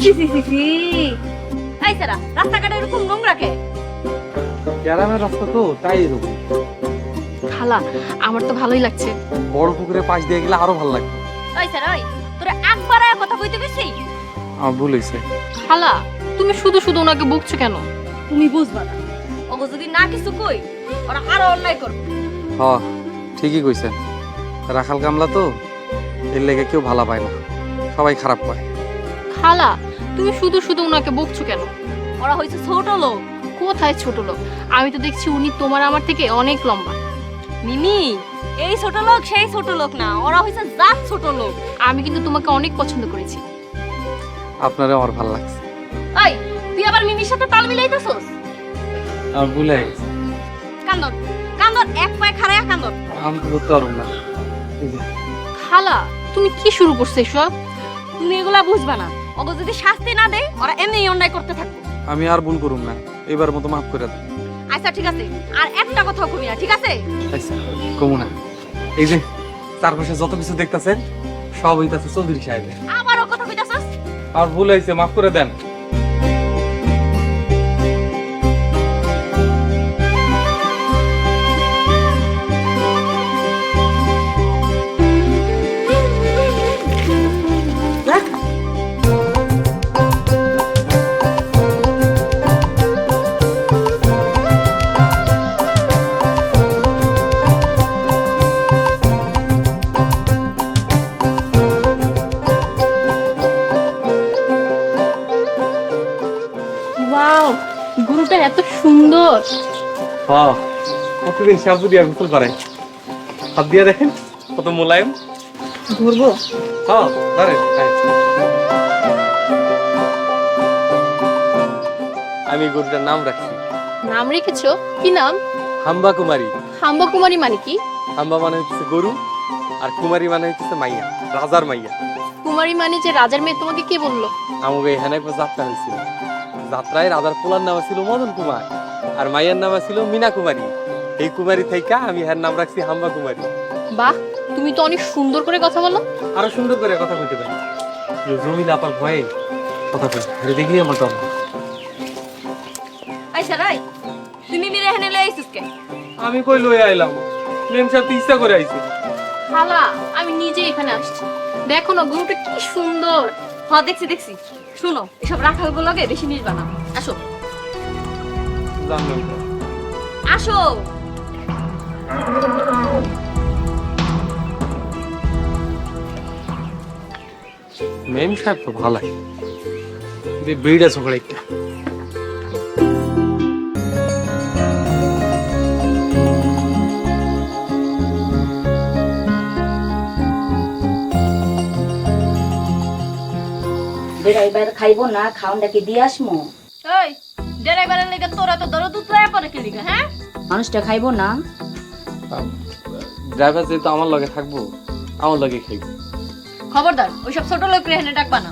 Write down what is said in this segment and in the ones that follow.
C C C C এই সারা রাস্তাঘাটে এরকম নোংরা কে? গ্রামের রাস্তা তো তাই এরকম। খালা আমার তো ভালোই লাগছে। বড় পুকুরের পাশ দিয়ে গেলে আরো ভালো লাগবে। ওই সারা ওই তোরা একবার আর কথা কইতে কইছি? আমার ভুল হয়েছে। খালা তুমি শুধু শুধু ওনাকে বকছো কেন? তুমি বুঝবা না, ওগো যদি না কিছু কই ওরা আরো অন্যায় করবে। হ ঠিকই কইছেন, রাখাল কামলা তো এর লেগে কেউ ভালো পায় না, সবাই খারাপ পায়। খালা তুমি শুধু শুধু ওনাকে বকছো কেন? ওরা হইছে ছোট লোক। কোথায় ছোট লোক? আমি তো দেখছি উনি তোমার আমার থেকে অনেক লম্বা। মিমি এই ছোট লোক সেই ছোট লোক না, ওরা হইছে জাত ছোট লোক। আমি কিন্তু তোমাকে অনেক পছন্দ করেছি। আপনারও আমার ভালো লাগছে। এই তুই আবার মিমির সাথে তাল মিলাইতেছস? আমার ভুল হয়ে গেছে। কান্দন কান্দন, এক পায়ে খাড়ায়া কান্দন। আমি তো করতে পারবো না। এই যে, খালা তুমি কি শুরু করছো এসব? তুমি এগুলা বুঝবা না, ওগো যদি শাস্তি না দেয় ওরা এমনি অন্যায় করতে থাকবে। আমি আর ভুল করুম না, এবার মতো মাফ করে দেন। আচ্ছা ঠিক আছে, আর একটা কথাও কবি না, ঠিক আছে? আচ্ছা কমু না। এই যে চারপাশে যত কিছু দেখতেছেন সব হইতাছে চৌধুরী সাহেবের। আবারও কথা কইতাছস? আর ভুল হয়েছে, মাফ করে দেন। ওয়াও গরুটা এত সুন্দর। হ্যাঁ প্রতিদিন শ্যাম্পু দিয়ে গোসল করে, হাত দিয়ে দেখেন কত মোলায়েম। ধরবো? হ্যাঁ ধরেন। আমি গরুটার নাম রাখছি। নাম রেখেছো? কি নাম? হাম্বা কুমারী। হাম্বা কুমারী মানে কি? হাম্বা মানে হচ্ছে গরু, আর কুমারী মানে হচ্ছে মাইয়া, রাজার মাইয়া। কুমারী মানে যে রাজার মেয়ে, তোমাকে কে বললো? আমাকে এখানে একটা যাত্রা হয়েছিল, যাত্রায় রাজার পোলার নাম ছিল মদন কুমার, আর মাইয়ার নাম ছিল মিনা কুমারী। এই কুমারী থেকে আমি এর নাম রাখছি হাম্বা কুমারী। বাহ তুমি তো অনেক সুন্দর করে কথা বলো। আরো সুন্দর করে কথা বলতে পারি। জমিলা আপার ভয়ে কথা বলি, দেখি আমার তো আচ্ছা রাই, তুই মিমির এখানে লই আইছিস কে? আমি কই লই আইলাম, মেম সাহেব তো ইচ্ছা করে আইছে। খালা আমি নিজে এখানে আসছি, দেখো না গরুটা কি সুন্দর। হ্যাঁ দেখছি দেখছি। শুনো, এসব রাখাল গুলোকে বেশি মিশবা না। আসো জানলাম তো। আসো। মেম সাহেব তো ভালাই, বিড়া ছোকড়া একটা। ড্রাইভার খাইবো না, খাওয়ানটাকে দিয়ে আসমো। এই ড্রাইভারের লেগে তোরা তো দরদ উতলায় পড়ে কে লিগা, হ্যাঁ? মানুষটা খাইবো না। ড্রাইভার যেহেতু আমার লগে থাকবো, আমার লগে খাইব। খবরদার ওইসব ছোট লোক এখানে ডাকবা না।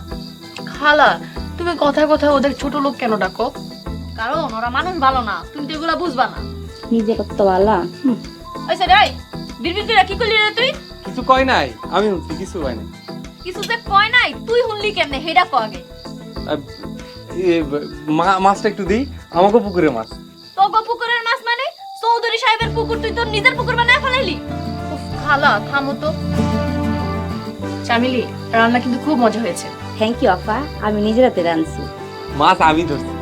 খালা তুমি কথায় কথায় ওদের ছোট লোক কেন ডাকো? কারণ ওরা মানুষ ভালো না, তুমি তো এগুলা বুঝবা না। নিজে কত ভালা। আচ্ছা রাই, বিড়বিড় করে কি করলি রে তুই? কিছু কয় নাই, আমি শুনছি কিছু কয় নাই। কিছু যে কয় নাই, তুই শুনলি কেমনে হেডা কো আগে। মাছটা একটু দিই, আমাকে পুকুরে মাছ। তোগো পুকুরের মাছ মানে চৌধুরী সাহেবের পুকুর, তুই তোর নিজের পুকুর বানায় ফেলাইলি? উফ, খালা থামো তো। চামিলি রান্না কিন্তু খুব মজা হয়েছে। থ্যাংক ইউ আপা, আমি নিজের হাতে রাঁধছি। মাছ আমি ধরছি,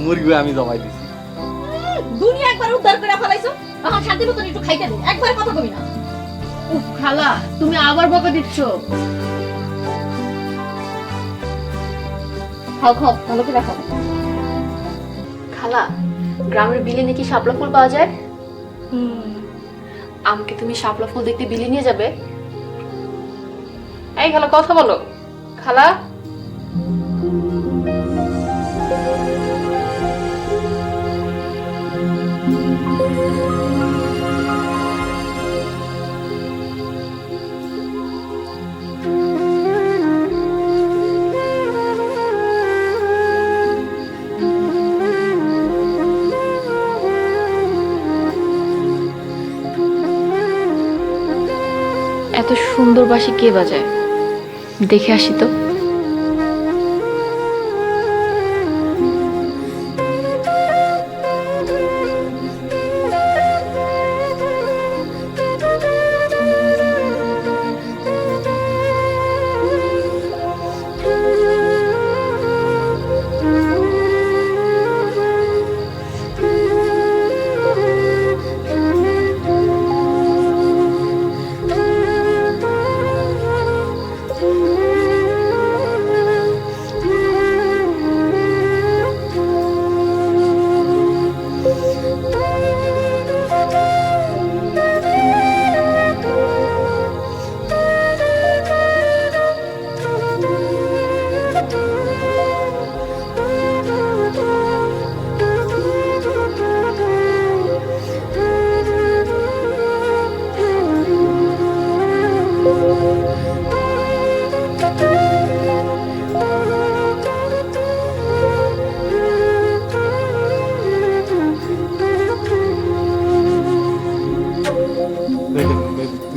মুরগি আমি জবাই দিছি। দুনিয়া একবার উদ্ধার করে ফেলাইছো, এখন শান্তি মতন একটু খাইতে দে, একবার কথা কবি না। উফ খালা তুমি আবার বকা দিচ্ছ। খাও খাও, ভালো করে খাও। খালা গ্রামের বিলে নাকি শাপলা ফুল পাওয়া যায়। আমাকে তুমি শাপলা ফুল দেখতে বিলে নিয়ে যাবে? এই খালা কথা বলো। খালা এত সুন্দর বাঁশি কে বাজায়? দেখে আসি তো।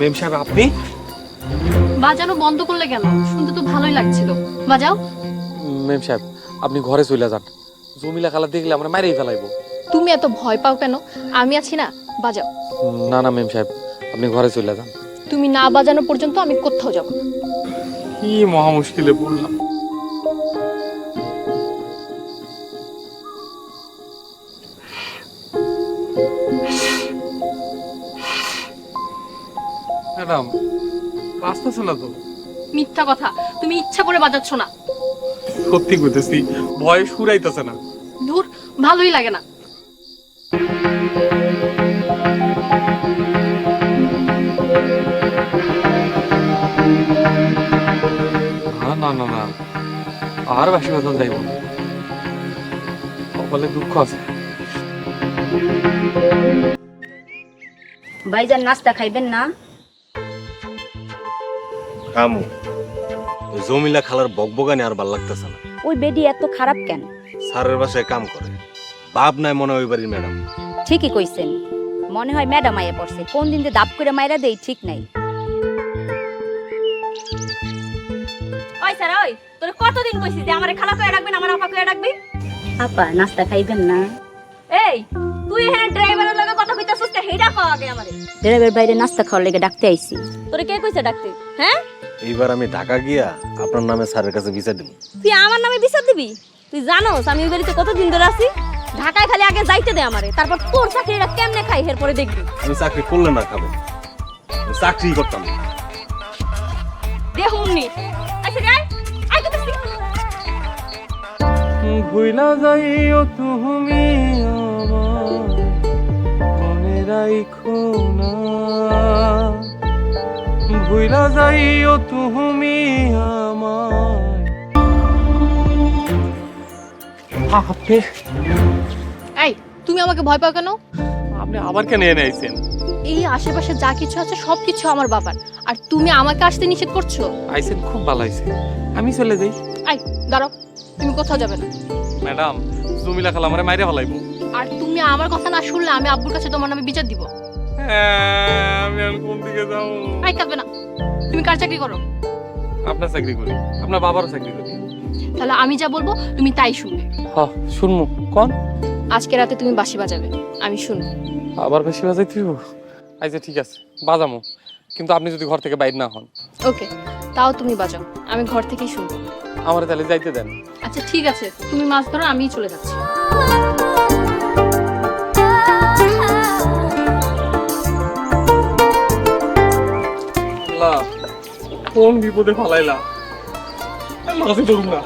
মেম সাহেব আপনি? বাজানো বন্ধ করলে কেন? শুনতে তো ভালোই লাগছিল। বাজাও। মেম সাহেব আপনি ঘরে চলে যান, জমিলা খালা দেখলে আমরা মাইরেই ফেলাইবো। তুমি এত ভয় পাও কেন? আমি আছি না, বাজাও। না না মেম সাহেব আপনি ঘরে চলে যান। তুমি না বাজানো পর্যন্ত আমি কোথাও যাব না। কি মহা মুশকিলে পড়লাম। ম্যাডাম বাঁচতেছে না তো? মিথ্যা কথা, তুমি ইচ্ছা করে বাজাচ্ছ না। সত্যি কইতেছি, ভয়ে সুরাইতেছে না। ধুর, ভালোই লাগে না। না না না, আর বাসি বাজান যাইব না, কপালে দুঃখ আছে। ভাইজান নাস্তা খাইবেন না? খামু। ওই জমিলা খালার বকবগানি আর ভাল লাগতেছে না। ওই বেডি এত খারাপ কেন? স্যারের বাসায় কাম করে, বাপ নাই মনে হয় ওই বাড়ির ম্যাডাম। ঠিকই কইছেন, মনে হয় ম্যাডাম আইয়া পড়ছে। কোন দিন যে দাপ করে মাইরা দেই ঠিক নাই। ওই স্যার, ওই তোর কতদিন কইছি যে আমারে খালা কইয়া ডাকবেন, আমার আপা কইয়া ডাকবি? আপা নাস্তা খাইবেন না? এই তুই এখানে ড্রাইভারের লগে কথা কইতাছিস কে? হেডা কও আগে আমারে। ড্রাইভার বাইরে নাস্তা খাওয়ার লেগে ডাকতে আইছি। তোরে কে কইছে ডাকতে? হ্যাঁ, এইবার আমি ঢাকা গিয়া আপনার নামে স্যারের কাছে বিচার দিব। তুই আমার নামে বিচার দিবি? তুই জানোস আমি ওই বাড়িতে কতদিন ধরে আছি? ঢাকায় খালি আগে যাইতে দে আমারে, তারপর তোর চাকরিটা কেমনে খাই এরপরে দেখবি। আমি চাকরি করলে না খাবো, আমি চাকরি করতাম না। দেখুমনি। আচ্ছা যাই, আই কইতাছি। ভুইলা যাইও তুমি আমার, মনে রাইখো না। ভুইলা যাইও তুমি আমার। আপনি এই, তুমি আমাকে ভয় পাও কেন? আপনি আবার কেন এনে আইছেন? এই আশেপাশে যা কিছু আছে সবকিছু আমার বাবার, আর তুমি আমাকে আসতে নিষেধ করছো। আইছেন খুব ভালো আইছে, আমি চলে যাই। আই দাঁড়াও, তুমি কোথাও যাবে না। ম্যাডাম জমিলা খালা আমারে মাইরে ফেলাইবো। আর তুমি আমার কথা না শুনলে আমি আব্বুর কাছে তোমার নামে বিচার দিব। আমি আর কোন দিকে যাবো? আই কাঁদবে না। তুমি কার চাকরি করো? আপনার চাকরি করি, আপনার বাবারও চাকরি করি। তাহলে আমি যা বলবো তুমি তাই শুনবে। হ্যাঁ শুনবো। কোন? আজকে রাতে তুমি বাঁশি বাজাবে, আমি শুনবো। আবার বেশি বাজাই তুই? আচ্ছা ঠিক আছে বাজামো, কিন্তু আপনি যদি ঘর থেকে বাইরে না হন। ওকে, তাও তুমি বাজাও, আমি ঘর থেকেই শুনবো। আমার তাহলে যাইতে দেন। আচ্ছা ঠিক আছে, তুমি মাছ ধরো, আমিই চলে যাচ্ছি। কোন বিপদে ফালাইলা, মাঝে ধরুন না।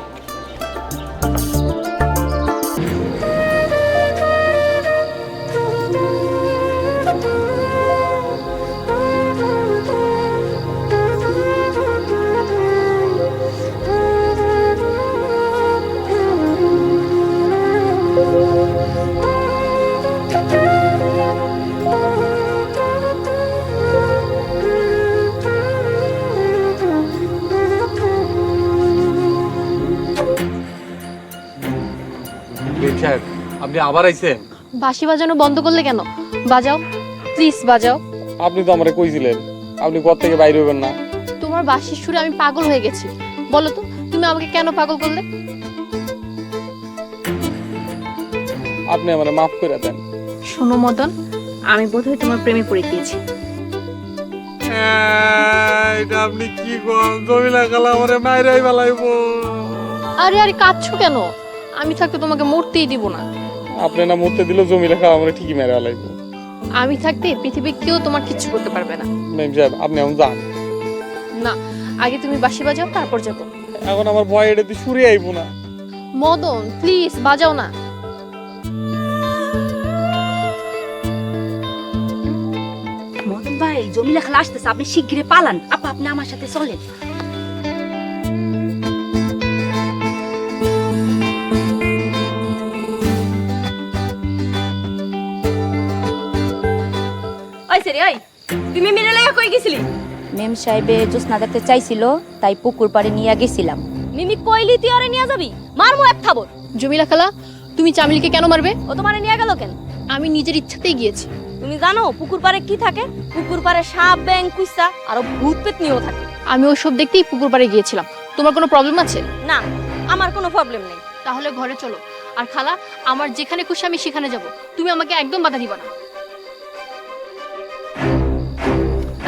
সাহেব আপনি আবার আইছেন? বাঁশি বাজানো বন্ধ করলে কেন? বাজাও প্লিজ, বাজাও। আপনি তো আমারে কইছিলেন আপনি ঘর থেকে বাইরে হইবেন না। তোমার বাঁশির সুরে আমি পাগল হয়ে গেছি। বলো তো তুমি আমাকে কেন পাগল করলে? আপনি আমারে মাফ করে দেন। শোনো মদন, আমি বোধহয় তোমার প্রেমে পড়ে গিয়েছি। এটা আপনি কি কোন? জমিলা খালা আমারে মাইরাই ফেলাইবো। আরে আরে কাঁদছো কেন? আমি থাকতে তোমাকে মরতেই দিব না। আপনি না মরতে দিল, জমিলা খালা আমারে ঠিকই মেরে ফেলাইবো। আমি থাকতে পৃথিবীর কেউ তোমার কিচ্ছু করতে পারবে না। ম্যাম সাহেব আপনি এখন যান না, আগে তুমি বাঁশি বাজাও, তারপর যাবো। এখন আমার ভয় এটাতে সুরে আইবো না। মদন প্লিজ বাজাও না। মদন ভাই, জমিলা খালা আসতেছে, আপনি শিগগিরই পালান। আপা আপনি আমার সাথে চলেন। ওই সেরি, ওই তুমি মিলে লাগা কই গেছিলি? মেম সাহেবে জোসনা দেখতে চাইছিল, তাই পুকুর পাড়ে নিয়ে গেছিলাম। মিমি কইলি তুই আরে নিয়ে যাবি? মারমু এক থাবর। জমিলা খালা, তুমি চামিলকে কেন মারবে? ও তোমারে নিয়ে গেল কেন? আমি নিজের ইচ্ছাতেই গিয়েছি। তুমি জানো পুকুর পাড়ে কি থাকে? পুকুর পাড়ে সাপ, ব্যাঙ, কুইসা আর ভূত পেতনিও থাকে। আমি ওইসব দেখতেই পুকুর পাড়ে গিয়েছিলাম। তোমার কোনো প্রবলেম আছে? না, আমার কোনো প্রবলেম নেই। তাহলে ঘরে চলো। আর খালা, আমার যেখানে খুশি আমি সেখানে যাব, তুমি আমাকে একদম বাধা দিবা না।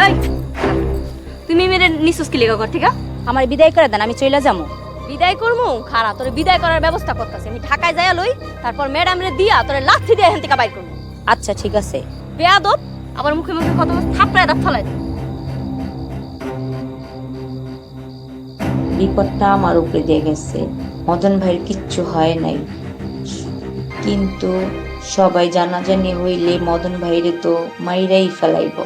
এই, তুমি মেরে নিচুস কি লেগা ঘর থেকে? আমার বিদায় করে দেন, আমি চলে যাবো। বিদায় করমু? খারা তোরে বিদায় করার ব্যবস্থা করতেছি। আমি ঢাকায় যাইয়া লই, তারপর ম্যাডাম রে দিয়া তোরে লাথি দিয়ে এখান থেকে বাইর করবো। আচ্ছা ঠিক আছে। বেয়াদব, আবার মুখে মুখে কত থাপড়ায় দাঁত ফলাই দেয়। বিপদটা আমার উপরে দিয়ে গেছে, মদন ভাইয়ের কিচ্ছু হয় নাই, কিন্তু সবাই জানাজানি হইলে মদন ভাইরে তো মাইরাই ফেলাইব।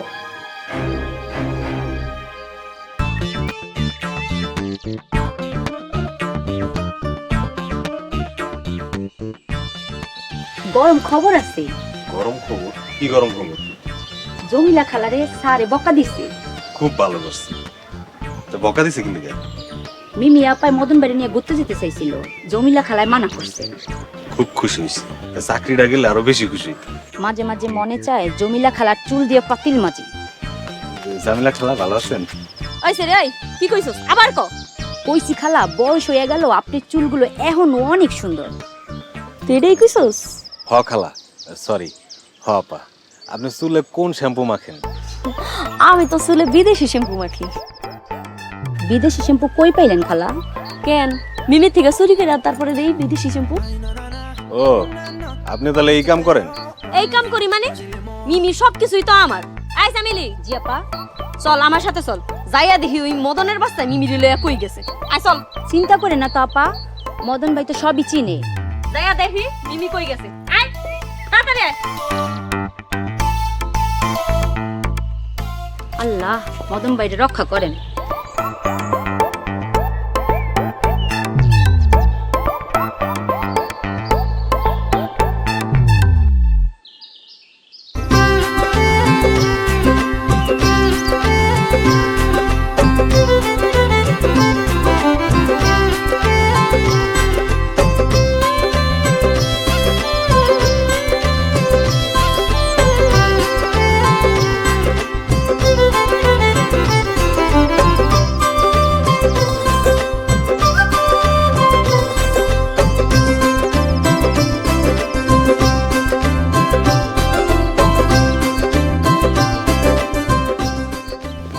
গরম খবর আছে। গরম খবর? কি গরম খবর? জমিলা খালারে সারে বকা দিছে। খুব ভালো করছে। তো বকা দিছে কি লিগা? মিমি আপায় মদন বাড়ি নিয়ে ঘুরতে যেতে চাইছিল, জমিলা খালায় মানা করছে। খুব খুশি হইছে। চাকরিটা গেলে আরো বেশি খুশি। মাঝে মাঝে মনে চায় জমিলা খালার চুল দিয়ে পাতিল মাজি। জামিলা খালা ভালো আছেন? ওই সে রে, কি কইছস? আবার ক। কইছি খালা, বয়স হয়ে গেল, আপনার চুলগুলো এখনো অনেক সুন্দর। তুই এটাই কইছস? হ খালা, সরি, হ আপা। আপনি চুলে কোন শ্যাম্পু মাখেন? আমি তো চুলে বিদেশি শ্যাম্পু মাখি। বিদেশি শ্যাম্পু কই পাইলেন খালা? কেন, মিমির থেকে চুরি করে তারপরে দেই বিদেশি শ্যাম্পু। ও, আপনি তাহলে এই কাম করেন? এই কাম করি মানে? মিমি সবকিছুই তো আমার। আই সামিলি, জি আপা, চল আমার সাথে চল, যাইয়া দেখি ওই মদনের বাচ্চা মিমি লইয়া কই গেছে। আই চল। চিন্তা করে না তো আপা, মদন ভাই তো সবই চিনে। যাইয়া দেখি মিমি কই গেছে। আয় তাড়াতাড়ি আয়। আল্লাহ মদন ভাইরে রক্ষা করেন।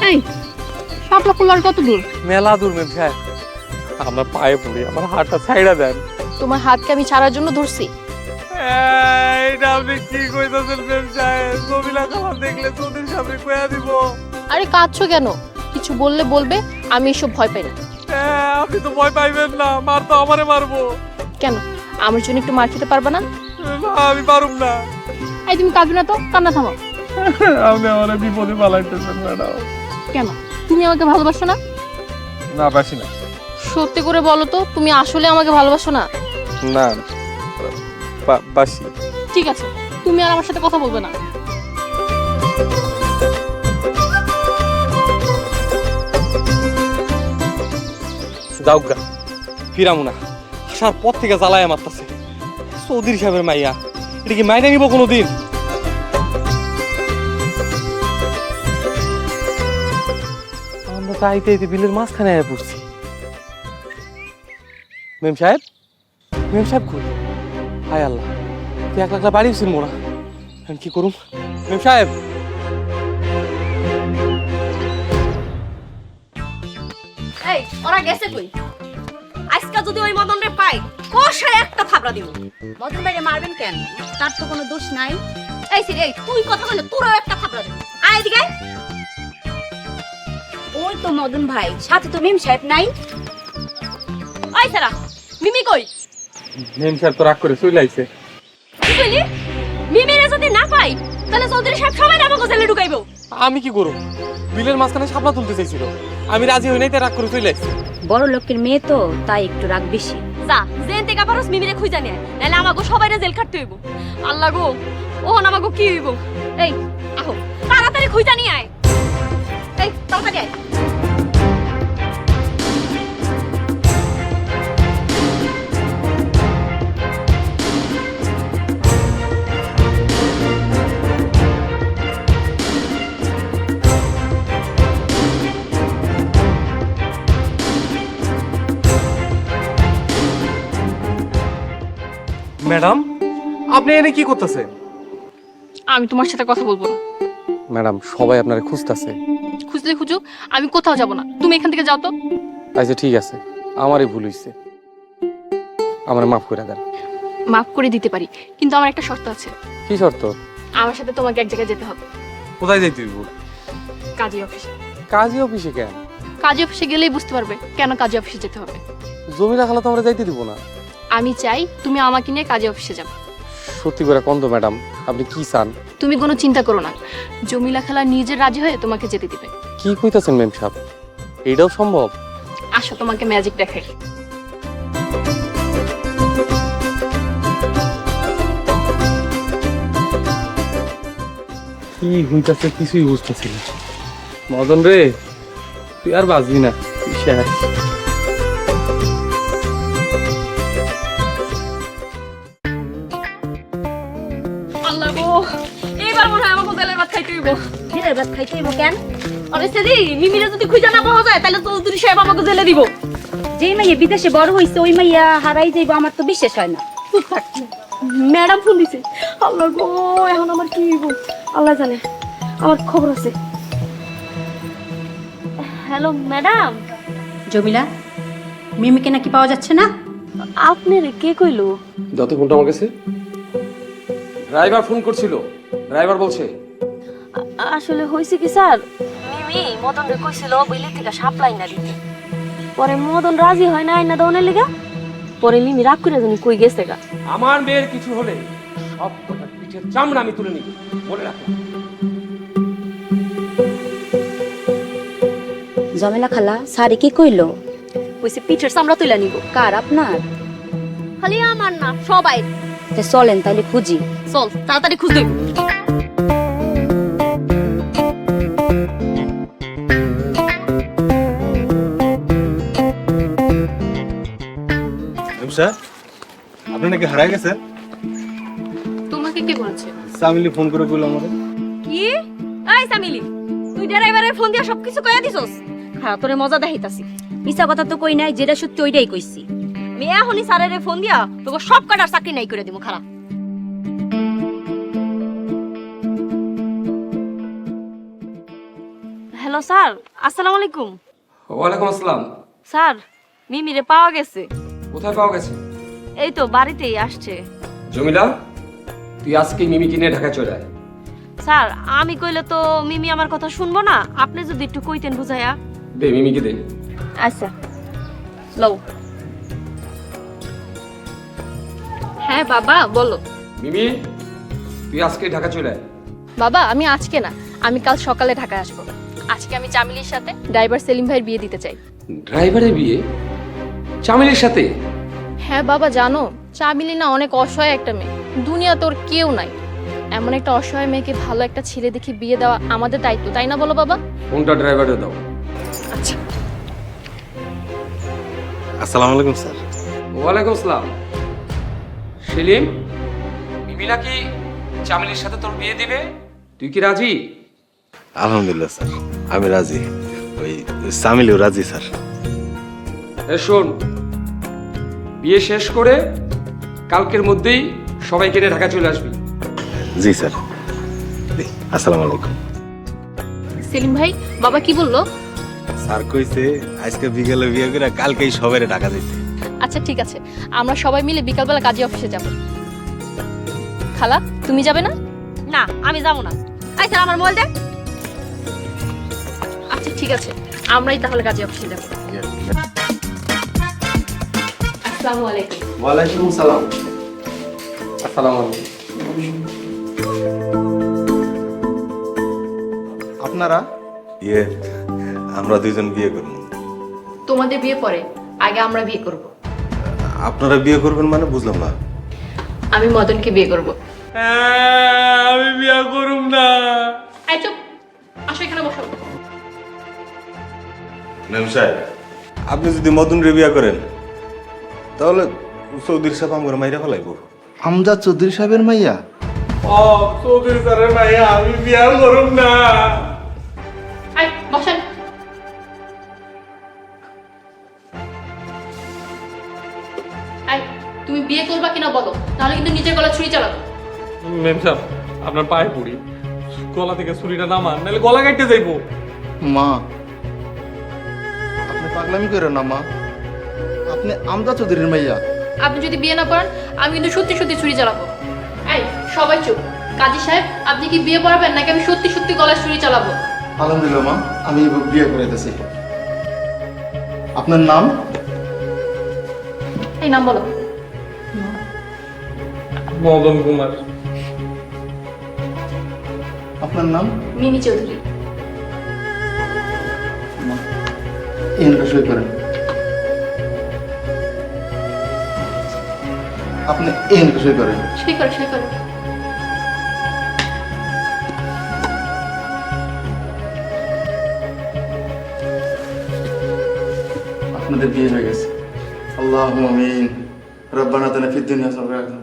এই শাপলা কুলার কত দূর? মেলা দূর মেম সাহেব, আমার পায়ে পড়ি, আমার হাতটা ছাইড়া দেন। তোমার হাতকে আমি ছাড়ার জন্য ধরছি। এইটা আপনি কি কইতাছেন মেম সাহেব? জমিলা খালা দেখলে চোখের সামনে কইয়া দিব। আরে কাঁদছো কেন? কিছু বললে বলবে, আমি এসব ভয় পাই না। আপনি তো ভয় পাইবেন না, মার তো আমারে মারবো। কেন, আমার জন্য একটু মার খেতে পারবে না? না, আমি পারুম না। এই তুমি কাঁদবে না তো, কান্না থামো। আপনি আমার বিপদে পালাইতেছেন ম্যাডাম। কেন, তুমি আমাকে ভালোবাসো না? না, বাসি না। সত্যি করে বলো তো, তুমি আসলে আমাকে ভালোবাসো না? না, বাসি। ঠিক আছে, তুমি আর আমার সাথে কথা বলবে না। যাও গা, ফিরামু না। আসার পর থেকে জ্বালায় মারতাছে। চৌধুরী সাহেবের মাইয়া, এটা কি মাইনা নিব কোনোদিন? আমরা তো আইতে আইতে বিলের মাঝখানে আয়া পড়ছি। মেম সাহেব, মেম সাহেব কই? হায় আল্লাহ, তুই এক লাখ বাড়ি উঠছিল মোরা। আমি কি করুম? মেম সাহেব, এই ওরা গেছে কই? আজকে যদি ওই মদন রে পাই, কষায় একটা থাপড়া দিব। মদন ভাইরে মারবেন কেন? তার তো কোনো দোষ নাই। এই সিরি, এই তুই কথা বলে তোরও একটা থাপড়া দিব। আয় এদিকে আয়। ওই তো মদন ভাই, সাথে তো মিম সাহেব নাই। ওই সারা, মিমি কই? মেম সাহেব তো রাগ করে চলে আইছে। কি কইলি? মিমিরে যদি না পাই, তাহলে চৌধুরী সাহেব সবাই আমাকে জেলে ঢুকাইবো। আমি কি করব? বিলের মাঝখানে শাপলা তুলতে চাইছিল, আমি রাজি হই নাই, তাই রাগ করে চলে আইছে। বড় লোকের মেয়ে তো, তাই একটু রাগ বেশি। যা, জেন থেকে পারস মিমিরে খুঁজা নিয়ে, নাহলে আমাকে সবাইরে জেল খাটতে হইব। আল্লাহ গো, ওহন আমাকে কি হইব? এই আহো, তাড়াতাড়ি খুঁজা নিয়ে আয়। এই তাড়াতাড়ি আয়। ম্যাডাম, আপনি এনে কি করতেছেন? আমি তোমার সাথে কথা বলবো না। ম্যাডাম সবাই আপনারে খুঁজতেছে। খুঁজলে খুঁজুক, আমি কোথাও যাব না। তুমি এখান থেকে যাও তো। আচ্ছা ঠিক আছে, আমারই ভুল হইছে, আমার মাফ করে দেন। মাফ করে দিতে পারি, কিন্তু আমার একটা শর্ত আছে। কি শর্ত? আমার সাথে তোমাকে এক জায়গায় যেতে হবে, কোথায় যাইতে হইব? কাজী অফিসে। কাজী অফিসে কেন? কাজী অফিসে গেলেই বুঝতে পারবে কেন কাজী অফিসে যেতে হবে। জমিলা খালা তো আমরা যাইতে দিব না। আমি চাই তুমি আমাকে নিয়ে কাজী অফিসে যাও। সত্যি করে কোন তো ম্যাডাম, আপনি কি চান? তুমি কোনো চিন্তা করো না, জমিলা খালা নিজে রাজি হয়ে তোমাকে যেতে দিবে। কি কইতাছেন ম্যাম সাহেব? এইটাও সম্ভব? আসো তোমাকে ম্যাজিক দেখাই। কি হইতাছে কিছুই বুঝতেছি না। মদন রে, তুই আর বাঁচবি না, তুই শেষ। আল্লাহ গো, এইবার মনে হয় আমাকে জেলের ভাত খাইতে হইব। জেলের ভাত খাইতে হইব কেন? আরে সেদি, মিমিরে যদি খুঁজে না পাওয়া যায় তাহলে চৌধুরী সাহেব আমাকে জেলে দিব। যেই মাইয়া বিদেশে বড় হইছে ওই মাইয়া হারাই যাইব, আমার তো বিশ্বাস হয় না। চুপ থাক। ম্যাডাম ফোন দিছে। আল্লাহ গো, এখন আমার কি হইব আল্লাহ জানে। আমার খবর আছে। Hello madam. জমিলা, মিমিকে নাকি পাওয়া যাচ্ছে না? আপনি কে কইলো? যত ফোনটা আমার কাছে, ড্রাইভার ফোন করছিল, ড্রাইভার বলছে। আসলে হয়েছে কি স্যার, মিমি মদন রে কইছিল বিলি থেকে সাপ্লাই না দিতে। পরে মদন রাজি হয় না আইনা দনের লিগা। পরে মিমি রাগ করে জানি কই গেছে গা। আমার মেয়ের কিছু হলে সব কথা পিঠের চামড়া আমি তুলে নিব, বলে রাখলাম। জমিলা খালা সারি কি কইলো? কইছে পিঠের চামড়া তুইলা নিব। কার, আপনার? খালি আমার না, সবাই। তে চলেন তাইলে খুঁজি। চল তাড়াতাড়ি খুঁজ দেব। আপনি নাকি হারাই গেছেন? তোমাকে কে বলেছে? সামিলি ফোন করে বললো আমাদের। কি? এই সামিলি, তুই ড্রাইভারের ফোন দিয়া সবকিছু কইয়া দিছস? হ্যাঁ, তোরে মজা দেখাইতাছি। মিছা কথা তো কই নাই, যেটা সত্যি ওইটাই কইছি। আমি এখনই স্যারের ফোন দিয়া তোকে সব কাটার চাকরি নাই করে দিব। খারাপ। হ্যালো স্যার, আসসালামু আলাইকুম। ওয়ালাইকুম আসসালাম। স্যার, মিমিরে পাওয়া গেছে। কোথায় পাওয়া গেছে? এই তো বাড়িতেই আসছে। জমিলা, তুই আজকে মিমি কিনে ঢাকায় চলে আয়। স্যার, আমি কইলে তো মিমি আমার কথা শুনবো না। আপনি যদি একটু কইতেন বুঝাইয়া। দে মিমিকে দে। আচ্ছা, লও। হ্যাঁ বাবা, বলো। মিমি, তুই আজকে ঢাকা চলে আয়। বাবা, আমি আজকে না, আমি কাল সকালে ঢাকায় আসবো। আজকে আমি চামিলির সাথে ড্রাইভার সেলিম ভাইয়ের বিয়ে দিতে চাই। ড্রাইভারের বিয়ে চামিলির সাথে? হ্যাঁ বাবা, জানো চামিলি না অনেক অসহায় একটা মেয়ে, দুনিয়া তোর কেউ নাই। এমন একটা অসহায় মেয়েকে ভালো একটা ছেলে দেখে বিয়ে দেওয়া আমাদের দায়িত্ব, তাই না বলো বাবা? ফোনটা ড্রাইভারে দাও। আচ্ছা। আসসালামু আলাইকুম স্যার। ওয়ালাইকুম আসসালাম। সেলিম, মিমি নাকি চামিলির সাথে তোর বিয়ে দিবে, তুই কি রাজি? আলহামদুলিল্লাহ স্যার, আমি রাজি। ওই সামিলিও রাজি স্যার। শোন, বিয়ে শেষ করে কালকের মধ্যেই সবাই কিনে ঢাকা চলে আসবি। জি স্যার। আসসালামু আলাইকুম। সেলিম ভাই, বাবা কি বললো? স্যার কইছে আজকে বিকেলে বিয়ে করে কালকেই সবাই ঢাকা যাইতে। আচ্ছা ঠিক আছে, আমরা সবাই মিলে বিকালবেলা কাজী অফিসে যাব। খালা, তুমি যাবে না? না, আমি যাবো না। এই স্যার, আমার মোবাইল দে। আচ্ছা ঠিক আছে, আমরাই তাহলে কাজী অফিসে যাব। আসসালামু আলাইকুম। ওয়ালাইকুম সালাম। আসসালামু আলাইকুম। আপনারা? আমরা দুইজন বিয়ে করব। তোমাদের বিয়ে পরে, আগে আমরা বিয়ে করব। আপনারা বিয়ে করবেন মানে বুঝলাম না। আমি মদনকে বিয়ে করব। আমি বিয়ে করুম না। এই চুপ, আসো এখানে বসো। ম্যাম সাহেব, আপনি যদি মদন রে বিয়ে করেন তাহলে চৌধুরী সাহেব আমার মাইরা ফেলাইব। আমজাদ চৌধুরী সাহেবের মাইয়া? ও চৌধুরী স্যারের মাইয়া, আমি বিয়ে করুম না। আই বসেন। আই তুমি বিয়ে করবা কিনা বলো, নাহলে কিন্তু নিজের গলা ছুরি চালাবো। ম্যাম সাহেব আপনার পায়ে পড়ি, গলা থেকে ছুরিটা নামান, নাহলে গলা কাটতে যাইবো। মা, আপনি পাগলামি করেন না মা। আপনি আমজা চৌধুরীর মাইয়া। আপনি যদি বিয়ে না করেন আমি কিন্তু সত্যি সত্যি ছুরি চালাবো। এই সবাই চুপ। কাজী সাহেব, আপনি কি বিয়ে পড়াবেন নাকি আমি সত্যি সত্যি গলায় ছুরি চালাবো? আলহামদুলিল্লাহ মা, আমি বিয়ে করাইতেছি। আপনার নাম? এই নাম বলো। মদন কুমার। আপনার নাম? মিমি চৌধুরী। এনটা সই করেন। আপনি এনটা সই করেন। সই করো, সই করো। আপনাদের বিয়ে হয়ে গেছে। আল্লাহুম্মা আমিন। রব্বানা আতিনা ফিদ দুনিয়া হাসানাতান।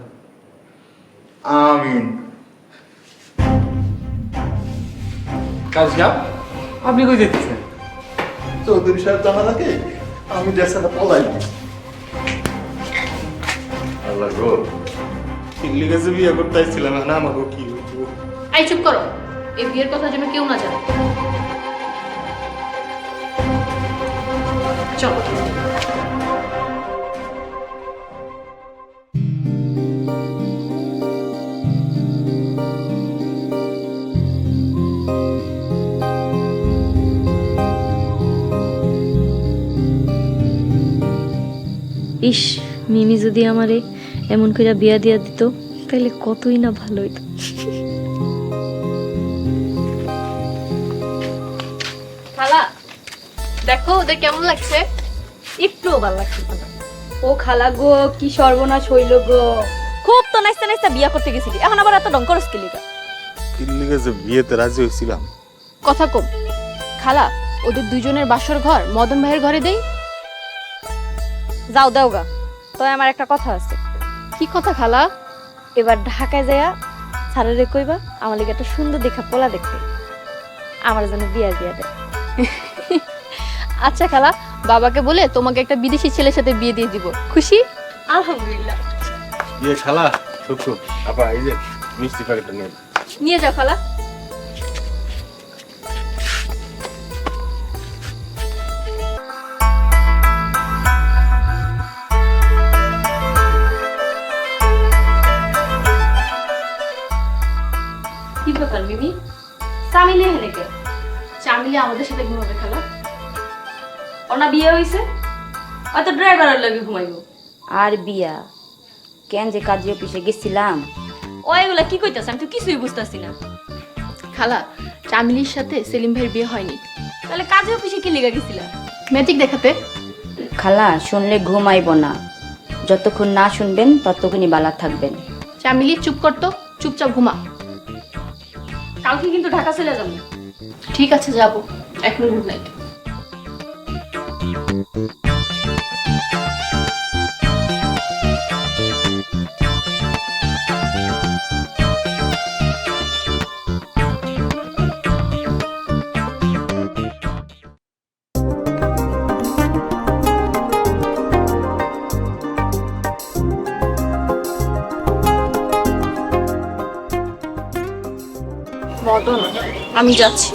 আমিন। কাজী সাহেব আপনি কই যেতেছেন? চৌধুরী সাহেব জানা নাকি আমি দেশে পলাই। আল্লাহ গো, ইল্লি গেছে বিয়ে করতে আইছিলাম না, আমাকে কি হতো? এই চুপ করো, এই বিয়ের কথা যেন কেউ না জানে। চলো। ইস, মিমি যদি আমারে এমন করে বিয়া দিয়া দিত তাহলে কতই না ভালো হইতো। খালা দেখো ওদের কেমন লাগছে। একটু ভালো লাগছে না। ও খালা গো, কি সর্বনাশ হইল গো। খুব তো নাইস্তা নাইস্তা বিয়া করতে গেছিলি, এখন আবার এত ডং করস কেলিকা। কিল্লি গেছে বিয়েতে রাজি হয়েছিলাম। কথা কম। খালা, ওদের দুইজনের বাসর ঘর মদন ভাইয়ের ঘরে দেই। যাও দাও গা, তো আমার একটা কথা আছে। কি কথা খালা? এবার ঢাকায় যাইয়া স্যারেরে কইবা আমার লিগে একটা সুন্দর দেখা পোলা দেখতে, আমার জন্য বিয়া দিয়া দেয়। আচ্ছা খালা, বাবাকে বলে তোমাকে একটা বিদেশি ছেলের সাথে বিয়ে দিয়ে দিব। খুশি? আলহামদুলিল্লাহ। ইয়ে খালা, শুকু আপা এই যে মিষ্টি প্যাকেটটা নিয়ে। নিয়ে যাও খালা। কি ব্যাপার মিমি, সামিলে হেলে কে? চামিলে আমাদের সাথে ঘুমাবে খালা। ওনা বিয়ে হইছে, হয়তো ড্রাইভারের লাগে ঘুমাইবো। আর বিয়া কেন যে কাজী অফিসে গেছিলাম। ও এগুলা কি কইতাছ, আমি তো কিছুই বুঝতাছি না। খালা, চামিলির সাথে সেলিম ভাইয়ের বিয়ে হয়নি। তাহলে কাজে অফিসে কি লিগা গেছিলা? ম্যাজিক দেখাতে। খালা, শুনলে ঘুম আইব না। যতক্ষণ না শুনবেন ততক্ষণই বালা থাকবেন। চামিলি চুপ করতো, চুপচাপ ঘুমা। কালকে কিন্তু ঢাকা চলে যাবো। ঠিক আছে যাবো, এখন গুড নাইট। মদন, আমি যাচ্ছি,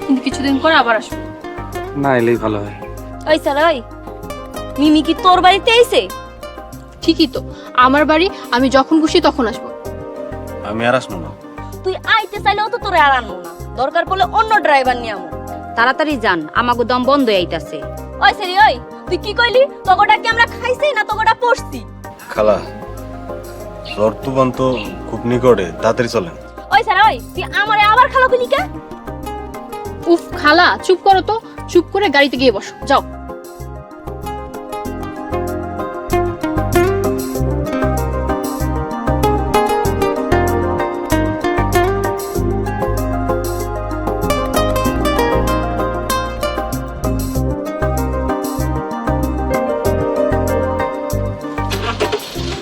কিন্তু কিছুদিন পর আবার আসবো। না এলেই ভালো হয়। ওই স্যার, ওই মিমি কি তোর বাড়িতে আইছে? ঠিকই তো, আমার বাড়ি, আমি যখন খুশি তখন আসবো। আমি আর আসবো না। তুই আইতে চাইলেও তো তোরে আর আনবো না, দরকার পড়লে অন্য ড্রাইভার নিয়ে আমো। তাড়াতাড়ি যান, আমাগো দম বন্ধ হইতাছে। ওই সেরি, ওই তুই কি কইলি? তগোটা কি আমরা খাইছি না তগোটা পড়ছি? খালা, বর্তমান তো খুব নিকটে, তাড়াতাড়ি চলেন। ওই স্যার, ওই তুই আমারে আবার খালো কইলি কে? উফ খালা, চুপ করো তো, চুপ করে গাড়িতে গিয়ে বসো, যাও।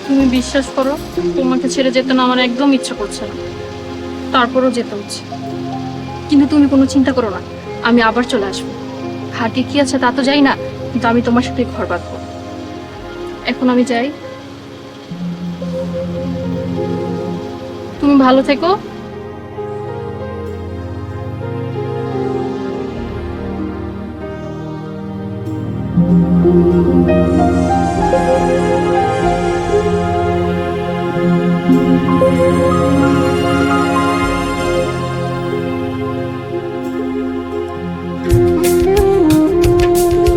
তুমি বিশ্বাস করো, তোমাকে ছেড়ে যেতে না আমার একদম ইচ্ছা করছে না, তারপরও যেতে হচ্ছে। কিন্তু তুমি কোনো চিন্তা করো না, আমি আবার চলে আসবো। ভাগ্যে কি আছে তা তো যাই না, কিন্তু আমি তোমার সাথে ঘর বাঁধবো। এখন আমি যাই। তুমি ভালো থেকো।